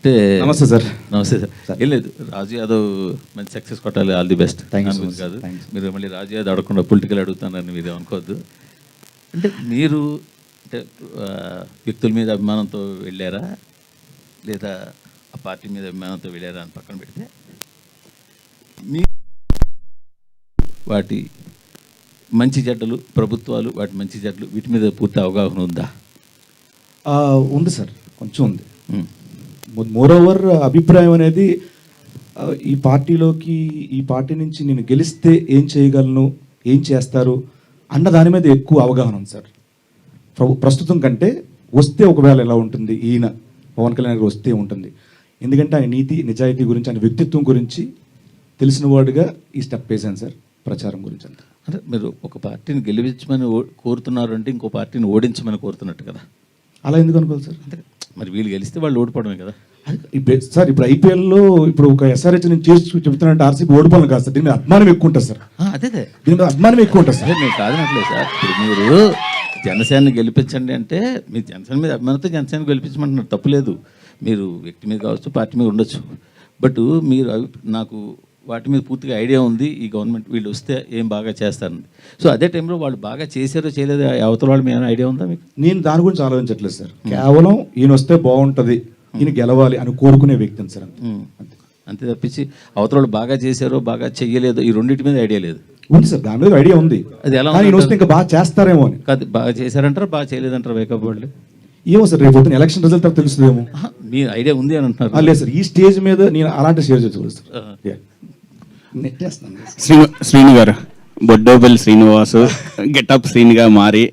అంటే నమస్తే సార్. నమస్తే సార్. ఏం లేదు, రాజు యాదవ్ మంచి సక్సెస్ కొట్టాలి, all the best. Thank you so much కాదు, మీరు మళ్ళీ రాజు యాదవ్ అడగకుండా పొలిటికల్ అడుగుతానని మీరు అనుకోవద్దు. అంటే మీరు అంటే వ్యక్తుల మీద అభిమానంతో వెళ్ళారా లేదా ఆ పార్టీ మీద అభిమానంతో వెళ్ళారా అని పక్కన పెడితే మీ వాటి మంచి చెడ్డలు, ప్రభుత్వాలు వాటి మంచి చెడ్డలు వీటి మీద పూర్తి అవగాహన ఉందా? ఉంది సార్, కొంచెం ఉంది. మోరోవర్ అభిప్రాయం అనేది ఈ పార్టీలోకి, ఈ పార్టీ నుంచి నేను గెలిస్తే ఏం చేయగలను, ఏం చేస్తారు అన్న దాని మీద ఎక్కువ అవగాహన ఉంది సార్. ప్రస్తుతం కంటే వస్తే ఒకవేళ ఎలా ఉంటుంది, ఈయన పవన్ కళ్యాణ్ గారు వస్తే ఉంటుంది. ఎందుకంటే ఆయన నీతి నిజాయితీ గురించి, ఆయన వ్యక్తిత్వం గురించి తెలిసిన వాడుగా ఈ స్టెప్ వేసాను సార్, ప్రచారం గురించి అంతా. అంటే మీరు ఒక పార్టీని గెలిపించమని కోరుతున్నారు అంటే ఇంకో పార్టీని ఓడించమని కోరుతున్నట్టు కదా? అలా ఎందుకు అనుకోవాలి సార్? అంటే మరి వీళ్ళు గెలిస్తే వాళ్ళు ఓడిపోవడమే కదా సార్. ఇప్పుడు ఐపీఎల్లో ఇప్పుడు ఒక ఎస్ఆర్హెచ్ నేను చేసి చెప్తున్నానంటే ఆర్సీబీ ఓడిపోవాలి కాదు సార్, దీని మీద అభిమానం ఎక్కువ ఉంటుంది సార్. అదే దీని మీద అభిమానం ఎక్కువ ఉంటుంది సార్. నేను కాదనట్లేదు సార్. ఇప్పుడు మీరు జనసేనని గెలిపించండి అంటే మీరు జనసేన మీద అభిమానంతో జనసేన గెలిపించమంటున్నారు, తప్పులేదు. మీరు వ్యక్తి మీద కావచ్చు, పార్టీ మీద ఉండొచ్చు. బట్ మీరు నాకు వాటి మీద పూర్తిగా ఐడియా ఉంది, ఈ గవర్నమెంట్ వీళ్ళు వస్తే ఏం బాగా చేస్తారని. సో అదే టైంలో వాళ్ళు బాగా చేశారో చేయలేదో అవతల వాళ్ళు ఏమైనా ఐడియా ఉందా మీకు? నేను దాని గురించి ఆలోచించట్లేదు సార్. కేవలం ఈయన వస్తే బాగుంటుంది, ఈయన గెలవాలి అని కోరుకునే వ్యక్తిని సార్, అంతే తప్పించి అవతల వాళ్ళు బాగా చేశారో బాగా చెయ్యలేదో ఈ రెండింటి మీద ఐడియా లేదు. ఉంది సార్, దాని మీద ఐడియా ఉంది. అది ఎలా ఈయన వస్తే ఇంకా బాగా చేస్తారేమో అని. కాదు, బాగా చేశారంటారా బాగా చేయలేదంటారా వేకప్ వాళ్ళు? ఏమో సార్, రేపు పొద్దున ఎలక్షన్ రిజల్ట్ తర్వాత తెలుస్తుందేమో. మీ ఐడియా ఉంది అని అంటున్నారు. లేదు సార్, ఈ స్టేజ్ మీద నేను అలాంటి షేర్ చేసుకోలేదు సార్. నెట్టేస్తాను. శ్రీను గారు, బొడ్డోపల్లి శ్రీనివాసు గెటప్ శ్రీనిగా మారి